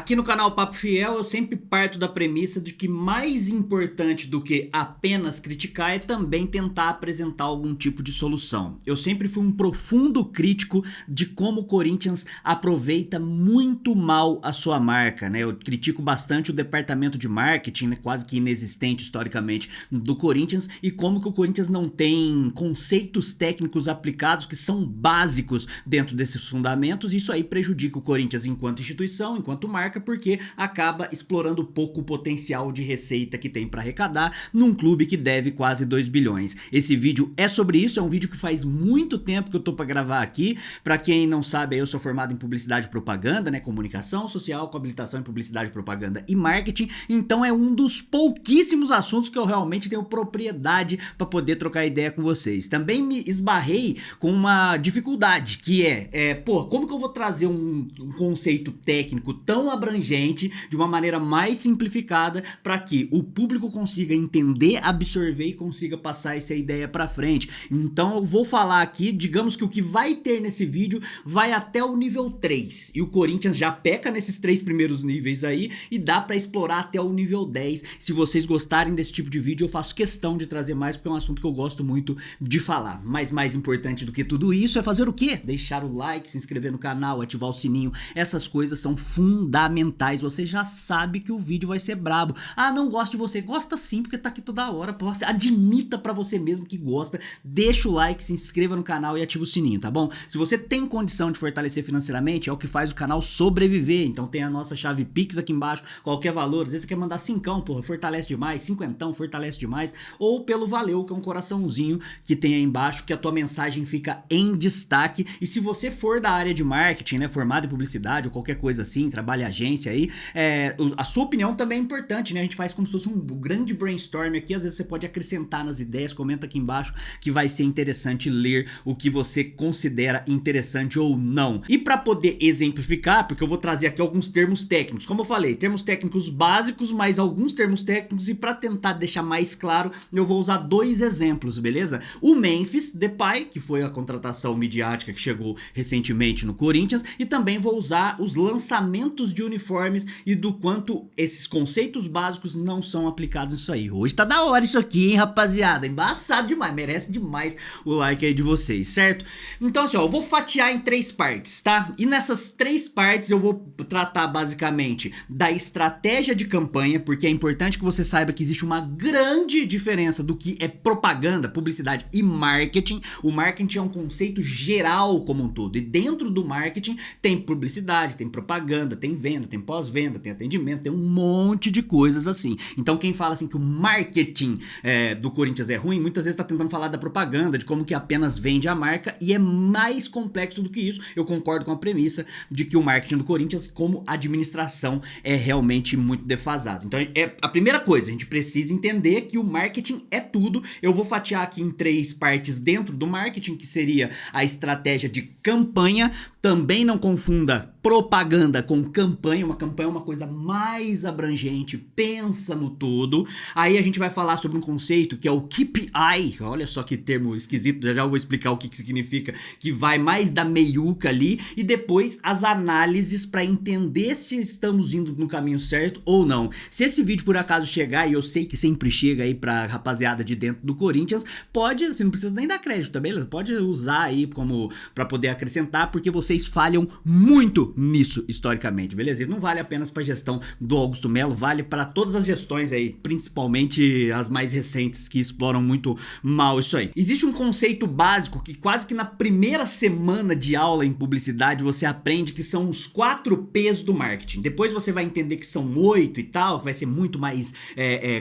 Aqui no canal Papo Fiel eu sempre parto da premissa de que mais importante do que apenas criticar é também tentar apresentar algum tipo de solução. Eu sempre fui um profundo crítico de como o Corinthians aproveita muito mal a sua marca, né? Eu critico bastante o departamento de marketing, né? Quase que inexistente historicamente do Corinthians, e como que o Corinthians não tem conceitos técnicos aplicados que são básicos dentro desses fundamentos. Isso aí prejudica o Corinthians enquanto instituição, enquanto marca, porque acaba explorando pouco o potencial de receita que tem para arrecadar num clube que deve quase 2 bilhões. Esse vídeo é sobre isso, é um vídeo que faz muito tempo que eu tô para gravar aqui. Para quem não sabe, eu sou formado em publicidade e propaganda, né, comunicação social, com habilitação em publicidade, propaganda e marketing. Então é um dos pouquíssimos assuntos que eu realmente tenho propriedade para poder trocar ideia com vocês. Também me esbarrei com uma dificuldade, que como que eu vou trazer um conceito técnico tão abrangente de uma maneira mais simplificada para que o público consiga entender, absorver e consiga passar essa ideia para frente. Então eu vou falar aqui, digamos que o que vai ter nesse vídeo vai até o nível 3, e o Corinthians já peca nesses 3 primeiros níveis aí, e dá para explorar até o nível 10. Se vocês gostarem desse tipo de vídeo, eu faço questão de trazer mais, porque é um assunto que eu gosto muito de falar. Mas mais importante do que tudo isso é fazer o quê? Deixar o like, se inscrever no canal, ativar o sininho. Essas coisas são fundamentais. Você já sabe que o vídeo vai ser brabo. Ah, não gosto de você. Gosta sim, porque tá aqui toda hora. Admita pra você mesmo que gosta. Deixa o like, se inscreva no canal e ativa o sininho, tá bom? Se você tem condição de fortalecer financeiramente, é o que faz o canal sobreviver. Então tem a nossa chave Pix aqui embaixo, qualquer valor. Às vezes você quer mandar 5, porra, fortalece demais. 50, fortalece demais. Ou pelo valeu, que é um coraçãozinho que tem aí embaixo, que a tua mensagem fica em destaque. E se você for da área de marketing, né, formado em publicidade ou qualquer coisa assim, trabalha agência aí, a sua opinião também é importante, né? A gente faz como se fosse um grande brainstorm aqui. Às vezes você pode acrescentar nas ideias, comenta aqui embaixo que vai ser interessante ler o que você considera interessante ou não. E para poder exemplificar, porque eu vou trazer aqui alguns termos técnicos, como eu falei, termos técnicos básicos, mas alguns termos técnicos, e para tentar deixar mais claro, eu vou usar 2 exemplos, beleza? O Memphis Depay, que foi a contratação midiática que chegou recentemente no Corinthians, e também vou usar os lançamentos de uniformes e do quanto esses conceitos básicos não são aplicados nisso aí. Hoje tá da hora isso aqui, hein, rapaziada? Embaçado demais, merece demais o like aí de vocês, certo? Então assim, ó, eu vou fatiar em 3 partes, tá? E nessas 3 partes eu vou tratar basicamente da estratégia de campanha, porque é importante que você saiba que existe uma grande diferença do que é propaganda, publicidade e marketing. O marketing é um conceito geral como um todo, e dentro do marketing tem publicidade, tem propaganda, tem venda, tem pós-venda, tem atendimento, tem um monte de coisas assim. Então quem fala assim que o marketing do Corinthians é ruim, muitas vezes tá tentando falar da propaganda, de como que apenas vende a marca, e é mais complexo do que isso. Eu concordo com a premissa de que o marketing do Corinthians como administração é realmente muito defasado. Então a primeira coisa, a gente precisa entender que o marketing é tudo. Eu vou fatiar aqui em 3 partes dentro do marketing, que seria a estratégia de campanha. Também não confunda propaganda com campanha. Uma campanha é uma coisa mais abrangente, pensa no todo. Aí a gente vai falar sobre um conceito que é o KPI. Olha só que termo esquisito, já eu vou explicar o que significa, que vai mais da meiuca ali. E depois as análises para entender se estamos indo no caminho certo ou não. Se esse vídeo por acaso chegar, e eu sei que sempre chega aí pra rapaziada de dentro do Corinthians, você não precisa nem dar crédito, tá beleza? Pode usar aí como pra poder acrescentar, porque vocês falham muito nisso historicamente, beleza? E não vale apenas para gestão do Augusto Melo, vale para todas as gestões aí, principalmente as mais recentes, que exploram muito mal isso aí. Existe um conceito básico que quase que na primeira semana de aula em publicidade você aprende, que são os 4 P's do marketing. Depois você vai entender que são 8 e tal, que vai ser muito mais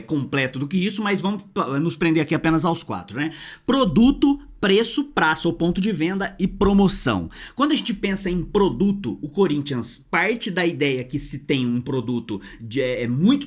completo do que isso, mas vamos nos prender aqui apenas aos 4, né? Produto, preço, praça ou ponto de venda e promoção. Quando a gente pensa em produto, o Corinthians parte da ideia que se tem um produto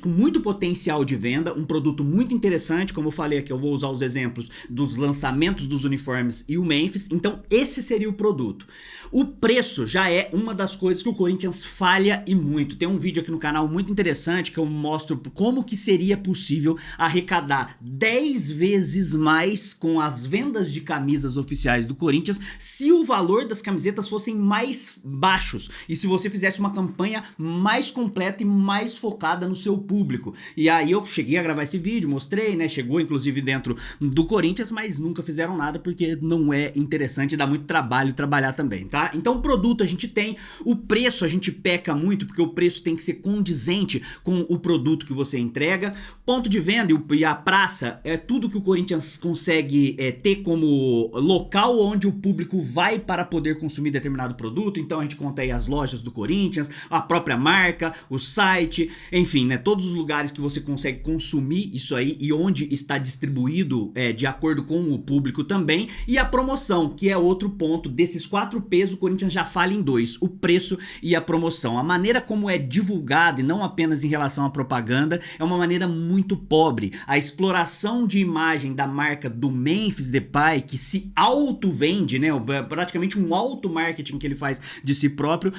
com muito potencial de venda, um produto muito interessante, como eu falei aqui, eu vou usar os exemplos dos lançamentos dos uniformes e o Memphis. Então esse seria o produto. O preço já é uma das coisas que o Corinthians falha e muito. Tem um vídeo aqui no canal muito interessante que eu mostro como que seria possível arrecadar 10 vezes mais com as vendas de camisas camisas oficiais do Corinthians se o valor das camisetas fossem mais baixos e se você fizesse uma campanha mais completa e mais focada no seu público. E aí eu cheguei a gravar esse vídeo, mostrei, né? Chegou inclusive dentro do Corinthians, mas nunca fizeram nada porque não é interessante e dá muito trabalho trabalhar também, tá? Então o produto a gente tem, o preço a gente peca muito porque o preço tem que ser condizente com o produto que você entrega. Ponto de venda e a praça é tudo que o Corinthians consegue ter como local onde o público vai para poder consumir determinado produto. Então a gente conta aí as lojas do Corinthians, a própria marca, o site, enfim, né, todos os lugares que você consegue consumir isso aí e onde está distribuído de acordo com o público também. E a promoção, que é outro ponto desses 4 P's, o Corinthians já fala em 2, o preço e a promoção. A maneira como é divulgado e não apenas em relação à propaganda é uma maneira muito pobre. A exploração de imagem da marca do Memphis Depay, que se auto-vende, né, praticamente um auto-marketing que ele faz de si próprio.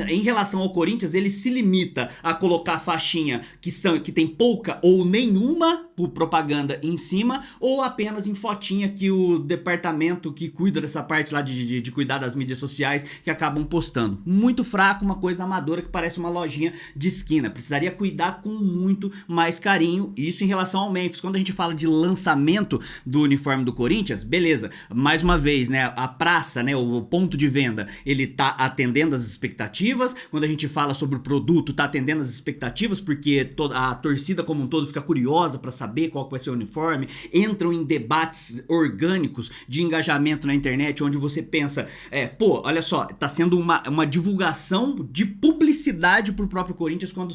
Em relação ao Corinthians, ele se limita a colocar faixinha que tem pouca ou nenhuma propaganda em cima, ou apenas em fotinha que o departamento que cuida dessa parte lá de cuidar das mídias sociais que acabam postando. Muito fraco, uma coisa amadora que parece uma lojinha de esquina. Precisaria cuidar com muito mais carinho. Isso em relação ao Memphis. Quando a gente fala de lançamento do uniforme do Corinthians, beleza, mais uma vez, né, a praça, né, o ponto de venda, ele tá atendendo as expectativas. Quando a gente fala sobre o produto, tá atendendo as expectativas, porque a torcida como um todo fica curiosa para saber qual que vai ser o uniforme, entram em debates orgânicos de engajamento na internet, onde você pensa, pô, olha só, tá sendo uma divulgação de publicidade pro próprio Corinthians quando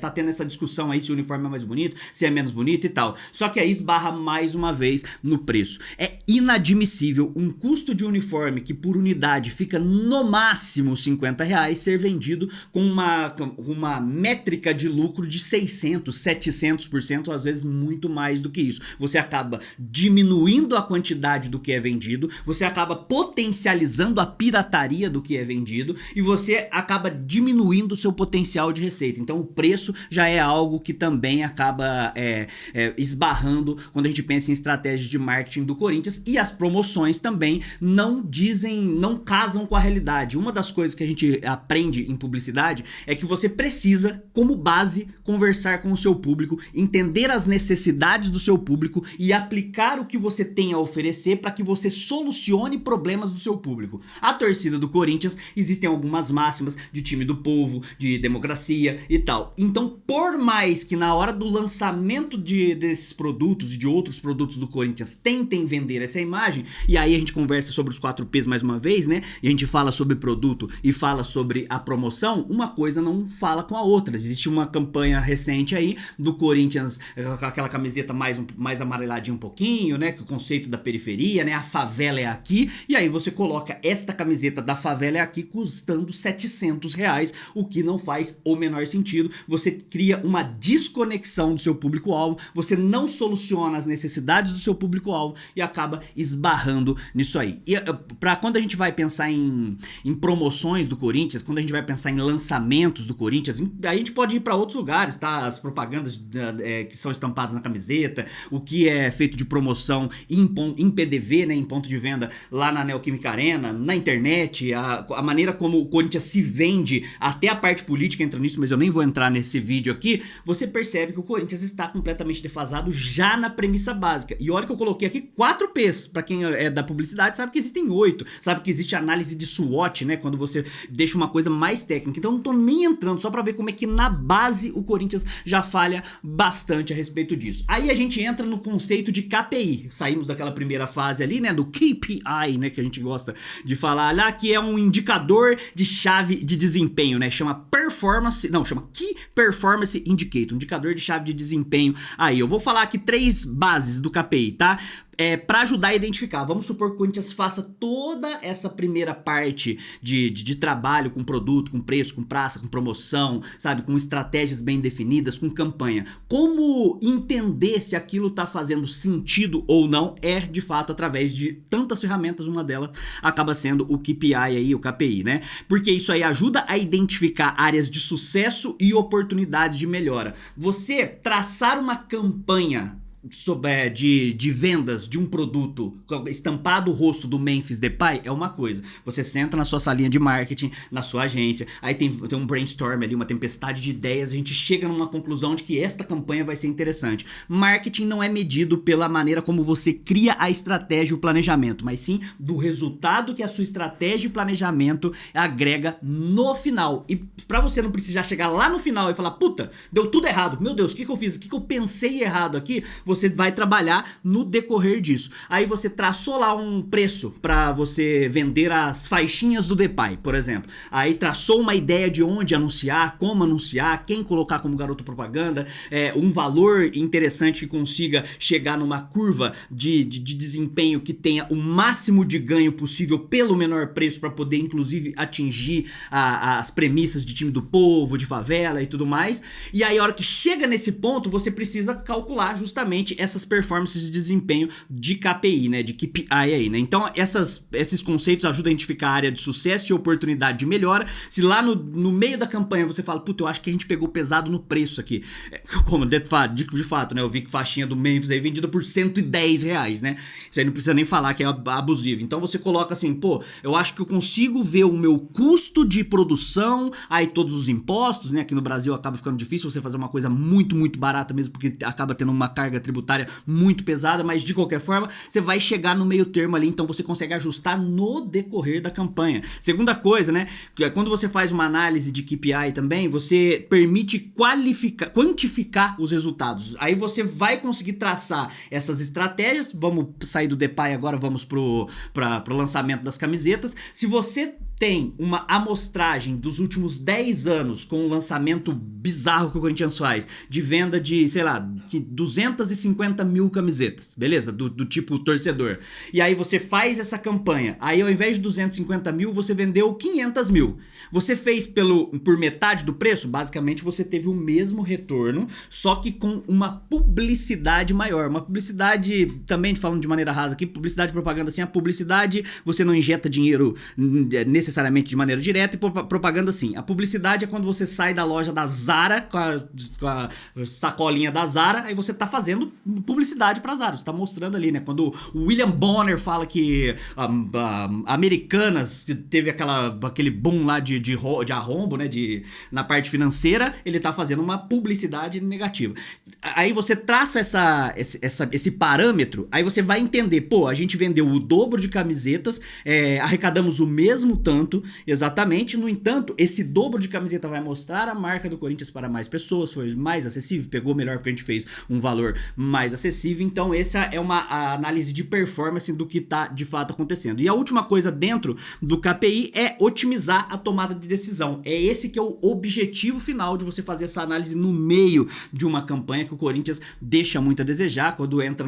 tá tendo essa discussão aí se o uniforme é mais bonito, se é menos bonito e tal. Só que aí esbarra mais uma vez no preço. É inadmissível um custo de uniforme que por unidade fica no máximo R$50 ser vendido com uma métrica de lucro de 600%, 700%, às vezes muito mais do que isso. Você acaba diminuindo a quantidade do que é vendido, você acaba potencializando a pirataria do que é vendido e você acaba diminuindo o seu potencial de receita. Então o preço já é algo que também acaba esbarrando quando a gente pensa em estratégias de marketing do Corinthians, e as promoções também não casam com a realidade. Uma das coisas que a gente aprende em publicidade é que você precisa, como base, conversar com o seu público, entender as necessidades do seu público e aplicar o que você tem a oferecer para que você solucione problemas do seu público. A torcida do Corinthians, existem algumas máximas de time do povo, de democracia e tal. Então, por mais que na hora do lançamento desses produtos e de outros produtos do Corinthians tentem vender essa imagem, e aí a gente conversa sobre os 4 P's mais uma vez, né? E a gente fala sobre produto e fala sobre a promoção, uma coisa não fala com a outra. Existe uma campanha recente aí do Corinthians com aquela camiseta mais amareladinha um pouquinho, né? Com o conceito da periferia, né? A favela é aqui. E aí você coloca esta camiseta da favela é aqui custando R$700, o que não faz o menor sentido. Você cria uma desconexão do seu público-alvo, você não soluciona as necessidades do seu público-alvo e acaba esbarrando nisso aí. E para quando a gente vai pensar em promoções do Corinthians, quando a gente vai pensar em lançamentos do Corinthians, aí a gente pode ir para outros lugares, tá? As propagandas que são estampadas na camiseta, o que é feito de promoção em PDV, né, em ponto de venda lá na Neoquímica Arena, na internet, a maneira como o Corinthians se vende, até a parte política entra nisso, mas eu nem vou entrar nesse vídeo aqui. Você percebe que o Corinthians está completamente defasado já na premissa básica. E olha que eu coloquei aqui 4 P's, pra quem é da publicidade sabe que existem 8, sabe que existe análise de SWOT, né, quando você deixa uma coisa mais técnica. Então eu não tô nem entrando, só pra ver como é que na base o Corinthians já falha bastante a respeito disso. Aí a gente entra no conceito de KPI, saímos daquela primeira fase ali, né, do KPI, né, que a gente gosta de falar lá, que é um indicador de chave de desempenho, né, chama Key Performance Indicator, indicador de chave de desempenho. Aí eu vou falar aqui 3 bases do KPI, tá? Para ajudar a identificar. Vamos supor que o Corinthians faça toda essa primeira parte de trabalho com produto, com preço, com praça, com promoção, sabe? Com estratégias bem definidas, com campanha. Como entender se aquilo tá fazendo sentido ou não é, de fato, através de tantas ferramentas. Uma delas acaba sendo o KPI aí, o KPI, né? Porque isso aí ajuda a identificar áreas de sucesso e oportunidades de melhora. Você traçar uma campanha de vendas de um produto estampado o rosto do Memphis Depay é uma coisa. Você senta na sua salinha de marketing, na sua agência, aí tem um brainstorm ali, uma tempestade de ideias, a gente chega numa conclusão de que esta campanha vai ser interessante. Marketing não é medido pela maneira como você cria a estratégia e o planejamento, mas sim do resultado que a sua estratégia e planejamento agrega no final. E pra você não precisar chegar lá no final e falar, puta, deu tudo errado, meu Deus, o que eu fiz? O que eu pensei errado aqui? Você vai trabalhar no decorrer disso. Aí você traçou lá um preço pra você vender as faixinhas do Depay, por exemplo. Aí traçou uma ideia de onde anunciar, como anunciar, quem colocar como garoto propaganda, um valor interessante que consiga chegar numa curva de desempenho que tenha o máximo de ganho possível pelo menor preço para poder inclusive atingir as premissas de time do povo, de favela e tudo mais. E aí a hora que chega nesse ponto, você precisa calcular justamente essas performances de desempenho de KPI, né, de KPI aí, né? Então esses conceitos ajudam a identificar a área de sucesso e oportunidade de melhora. Se lá no meio da campanha você fala, puta, eu acho que a gente pegou pesado no preço aqui, como de fato, né, eu vi que faixinha do Memphis aí vendida por R$110, né? Isso aí não precisa nem falar que é abusivo. Então você coloca assim, pô, eu acho que eu consigo ver o meu custo de produção, aí todos os impostos, né? Aqui no Brasil acaba ficando difícil você fazer uma coisa muito, muito barata mesmo, porque acaba tendo uma carga tributária muito pesada, mas de qualquer forma, você vai chegar no meio termo ali, então você consegue ajustar no decorrer da campanha. Segunda coisa, né? Quando você faz uma análise de KPI também, você permite quantificar os resultados. Aí você vai conseguir traçar essas estratégias. Vamos sair do Depay agora, vamos pro lançamento das camisetas. Se você tem uma amostragem dos últimos 10 anos com um lançamento bizarro que o Corinthians faz, de venda de, sei lá, 250 mil camisetas, beleza? Do tipo torcedor. E aí você faz essa campanha, aí ao invés de 250 mil, você vendeu 500 mil. Você fez por metade do preço? Basicamente você teve o mesmo retorno, só que com uma publicidade maior. Uma publicidade, também falando de maneira rasa aqui, publicidade e propaganda assim, a publicidade você não injeta dinheiro necessariamente de maneira direta, e propaganda assim. A publicidade é quando você sai da loja da Zara com a sacolinha da Zara, aí você tá fazendo publicidade pra Zara, você tá mostrando ali, né? Quando o William Bonner fala que Americanas teve aquele boom lá de arrombo, né? Na parte financeira, ele tá fazendo uma publicidade negativa. Aí você traça esse parâmetro, aí você vai entender, pô, a gente vendeu o dobro de camisetas, arrecadamos o mesmo tanto, exatamente. No entanto, esse dobro de camiseta vai mostrar a marca do Corinthians para mais pessoas, foi mais acessível, pegou melhor porque a gente fez um valor mais acessível. Então essa é uma análise de performance do que tá de fato acontecendo. E a última coisa dentro do KPI é otimizar a tomada de decisão. É esse que é o objetivo final de você fazer essa análise no meio de uma campanha, que o Corinthians deixa muito a desejar. Quando entra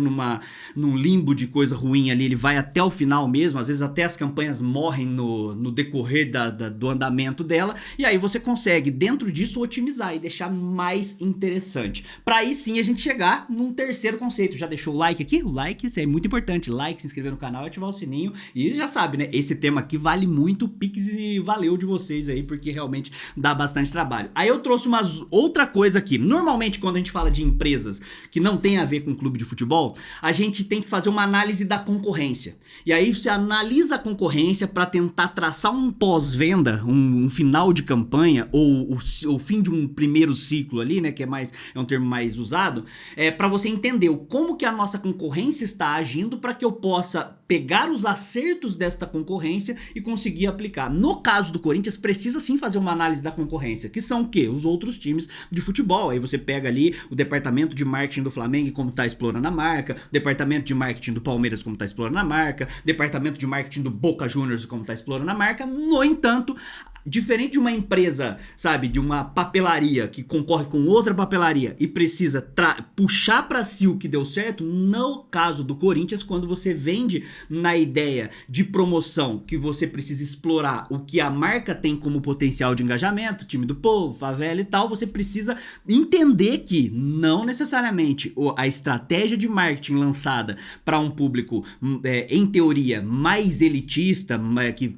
num limbo de coisa ruim ali, ele vai até o final mesmo, às vezes até as campanhas morrem no decorrer do andamento dela, e aí você consegue dentro disso otimizar e deixar mais interessante, para aí sim a gente chegar num terceiro conceito. Já deixou o like aqui? O like, isso é muito importante, like, se inscrever no canal e ativar o sininho, e já sabe, né, esse tema aqui vale muito o Pix e valeu de vocês aí, porque realmente dá bastante trabalho. Aí eu trouxe outra coisa aqui. Normalmente quando a gente fala de empresas que não tem a ver com clube de futebol, a gente tem que fazer uma análise da concorrência, e aí você analisa a concorrência para tentar traçar um pós-venda, um final de campanha, ou o fim de um primeiro ciclo ali, né, que é um termo mais usado, para você entender como que a nossa concorrência está agindo, para que eu possa pegar os acertos desta concorrência e conseguir aplicar. No caso do Corinthians, precisa sim fazer uma análise da concorrência, que são o quê? Os outros times de futebol. Aí você pega ali o departamento de marketing do Flamengo, como tá explorando a marca, departamento de marketing do Palmeiras, como tá explorando a marca, departamento de marketing do Boca Juniors, como tá explorando a marca. No entanto, diferente de uma empresa, sabe, de uma papelaria que concorre com outra papelaria e precisa puxar para si o que deu certo, no caso do Corinthians, quando você vende na ideia de promoção, que você precisa explorar o que a marca tem como potencial de engajamento, time do povo, favela e tal, você precisa entender que não necessariamente a estratégia de marketing lançada para um público, em teoria, mais elitista,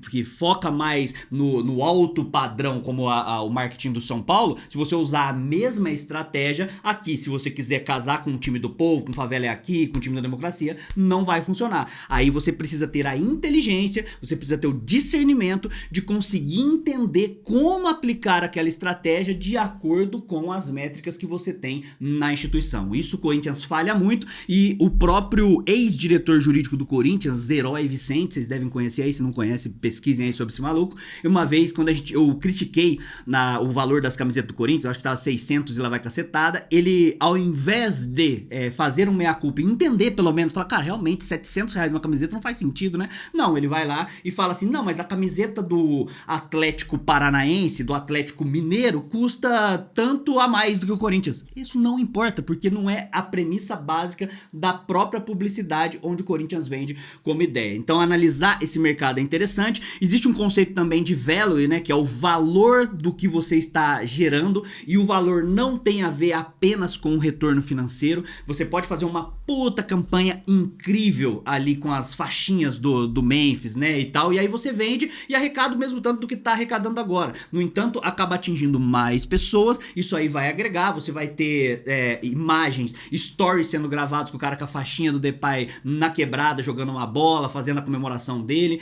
que foca mais no alto padrão como o marketing do São Paulo, se você usar a mesma estratégia aqui, se você quiser casar com o time do povo, com Favela é Aqui, com o time da democracia, não vai funcionar. Aí você precisa ter a inteligência, você precisa ter o discernimento de conseguir entender como aplicar aquela estratégia de acordo com as métricas que você tem na instituição. Isso o Corinthians falha muito, e o próprio ex-diretor jurídico do Corinthians, Herói Vicente, vocês devem conhecer aí, se não conhece, pesquisem aí sobre esse maluco. E uma vez, quando eu critiquei o valor das camisetas do Corinthians, eu acho que tava 600 e lá vai cacetada, ele, ao invés de fazer um meia-culpa e entender pelo menos, falar, cara, realmente R$700 uma camiseta não faz sentido, né? Não, ele vai lá e fala assim, não, mas a camiseta do Atlético Paranaense, do Atlético Mineiro, custa tanto a mais do que o Corinthians. Isso não importa, porque não é a premissa básica da própria publicidade onde o Corinthians vende como ideia. Então, analisar esse mercado é interessante. Existe um conceito também de value, né, que é o valor do que você está gerando, e o valor não tem a ver apenas com o retorno financeiro. Você pode fazer uma puta campanha incrível ali com as faixinhas do Memphis, né, e tal, e aí você vende e arrecada o mesmo tanto do que tá arrecadando agora. No entanto, acaba atingindo mais pessoas, isso aí vai agregar, você vai ter imagens, stories sendo gravados com o cara com a faixinha do Depay na quebrada, jogando uma bola, fazendo a comemoração dele.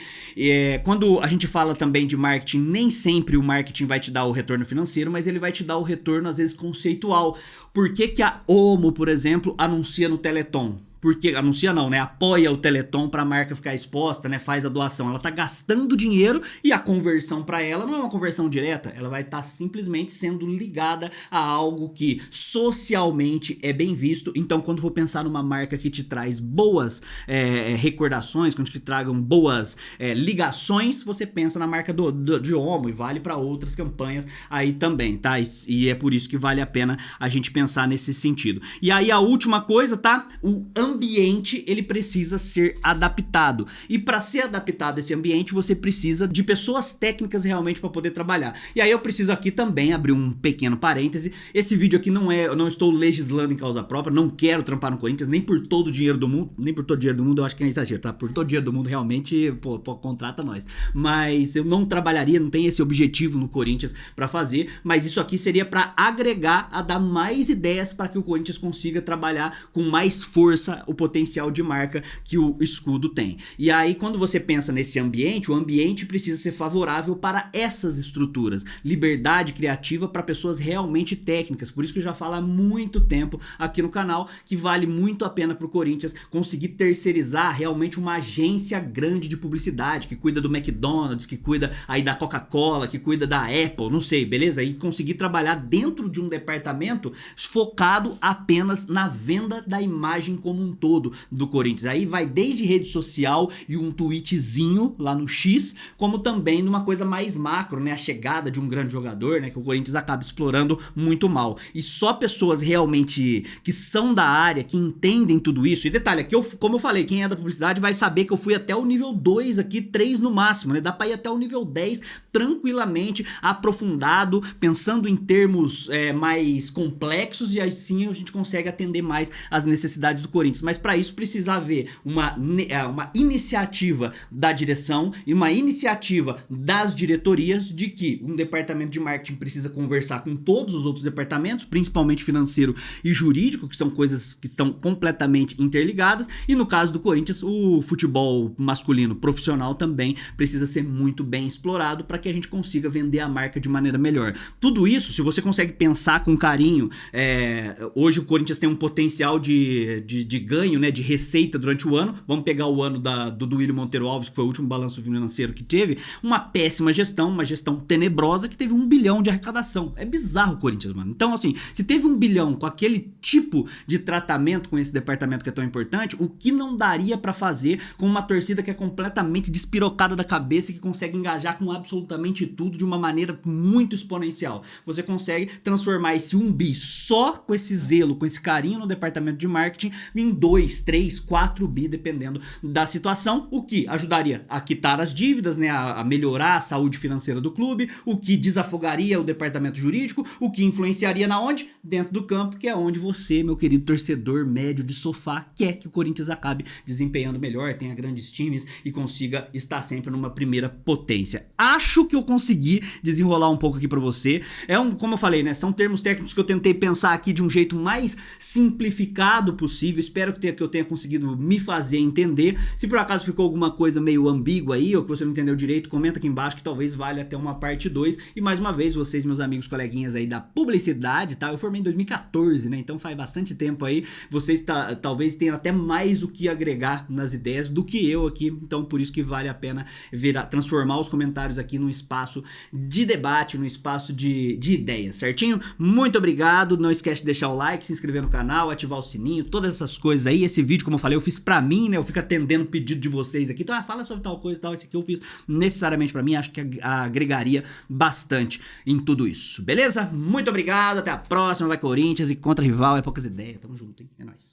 Quando a gente fala também de marketing, nem sempre o marketing vai te dar o retorno financeiro, mas ele vai te dar o retorno, às vezes, conceitual. Por que a Omo, por exemplo, anuncia no Teleton? Porque anuncia não, né? Apoia o Teleton pra marca ficar exposta, né? Faz a doação. Ela tá gastando dinheiro e a conversão pra ela não é uma conversão direta. Ela vai estar simplesmente sendo ligada a algo que socialmente é bem visto. Então, quando for pensar numa marca que te traz boas recordações, quando te tragam boas ligações, você pensa na marca de Omo, e vale pra outras campanhas aí também, tá? E é por isso que vale a pena a gente pensar nesse sentido. E aí a última coisa, tá? O ambiente, ele precisa ser adaptado. E para ser adaptado a esse ambiente, você precisa de pessoas técnicas realmente para poder trabalhar. E aí eu preciso aqui também abrir um pequeno parêntese. Esse vídeo aqui eu não estou legislando em causa própria, não quero trampar no Corinthians, nem por todo o dinheiro do mundo, nem por todo o dinheiro do mundo, eu acho que é exagero, tá? Por todo o dinheiro do mundo, realmente, pô, contrata nós. Mas eu não trabalharia, não tenho esse objetivo no Corinthians para fazer, mas isso aqui seria para agregar, a dar mais ideias para que o Corinthians consiga trabalhar com mais força o potencial de marca que o escudo tem. E aí, quando você pensa nesse ambiente, o ambiente precisa ser favorável para essas estruturas. Liberdade criativa para pessoas realmente técnicas. Por isso que eu já falo há muito tempo aqui no canal que vale muito a pena para o Corinthians conseguir terceirizar realmente uma agência grande de publicidade, que cuida do McDonald's, que cuida aí da Coca-Cola, que cuida da Apple, não sei, beleza? E conseguir trabalhar dentro de um departamento focado apenas na venda da imagem como um todo do Corinthians. Aí vai desde rede social e um tweetzinho lá no X, como também numa coisa mais macro, né? A chegada de um grande jogador, né? Que o Corinthians acaba explorando muito mal. E só pessoas realmente que são da área, que entendem tudo isso. E detalhe, aqui como eu falei, quem é da publicidade vai saber que eu fui até o nível 2 aqui, 3 no máximo, né? Dá pra ir até o nível 10 tranquilamente, aprofundado, pensando em termos mais complexos, e assim a gente consegue atender mais as necessidades do Corinthians. Mas para isso precisa haver uma iniciativa da direção e uma iniciativa das diretorias de que um departamento de marketing precisa conversar com todos os outros departamentos, principalmente financeiro e jurídico, que são coisas que estão completamente interligadas, e no caso do Corinthians, o futebol masculino profissional também precisa ser muito bem explorado para que a gente consiga vender a marca de maneira melhor. Tudo isso, se você consegue pensar com carinho, hoje o Corinthians tem um potencial de ganho, né, de receita durante o ano. Vamos pegar o ano do Duílio Monteiro Alves, que foi o último balanço financeiro que teve, uma péssima gestão, uma gestão tenebrosa que teve 1 bilhão de arrecadação. É bizarro o Corinthians, mano. Então, assim, se teve 1 bilhão com aquele tipo de tratamento com esse departamento que é tão importante, o que não daria pra fazer com uma torcida que é completamente despirocada da cabeça e que consegue engajar com absolutamente tudo de uma maneira muito exponencial? Você consegue transformar esse 1 bi só com esse zelo, com esse carinho no departamento de marketing em 2, 3, 4 bi, dependendo da situação, o que ajudaria a quitar as dívidas, né, a melhorar a saúde financeira do clube, o que desafogaria o departamento jurídico, o que influenciaria na onde? Dentro do campo, que é onde você, meu querido torcedor médio de sofá, quer que o Corinthians acabe desempenhando melhor, tenha grandes times e consiga estar sempre numa primeira potência. Acho que eu consegui desenrolar um pouco aqui pra você. Como eu falei, né, são termos técnicos que eu tentei pensar aqui de um jeito mais simplificado possível. Espero que eu tenha conseguido me fazer entender. Se por acaso ficou alguma coisa meio ambígua aí, ou que você não entendeu direito, comenta aqui embaixo que talvez valha até uma parte 2. E mais uma vez, vocês, meus amigos, coleguinhas aí da publicidade, tá? Eu formei em 2014, né? Então faz bastante tempo aí. Vocês talvez tenham até mais o que agregar nas ideias do que eu aqui. Então por isso que vale a pena transformar os comentários aqui num espaço de debate, num espaço de ideias, certinho? Muito obrigado. Não esquece de deixar o like, se inscrever no canal, ativar o sininho, todas essas coisas aí. Esse vídeo, como eu falei, eu fiz pra mim, né? Eu fico atendendo o pedido de vocês aqui. Então, fala sobre tal coisa e tal. Esse aqui eu fiz necessariamente pra mim. Acho que agregaria bastante em tudo isso. Beleza? Muito obrigado. Até a próxima. Vai Corinthians e contra rival é poucas ideias. Tamo junto, hein? É nóis.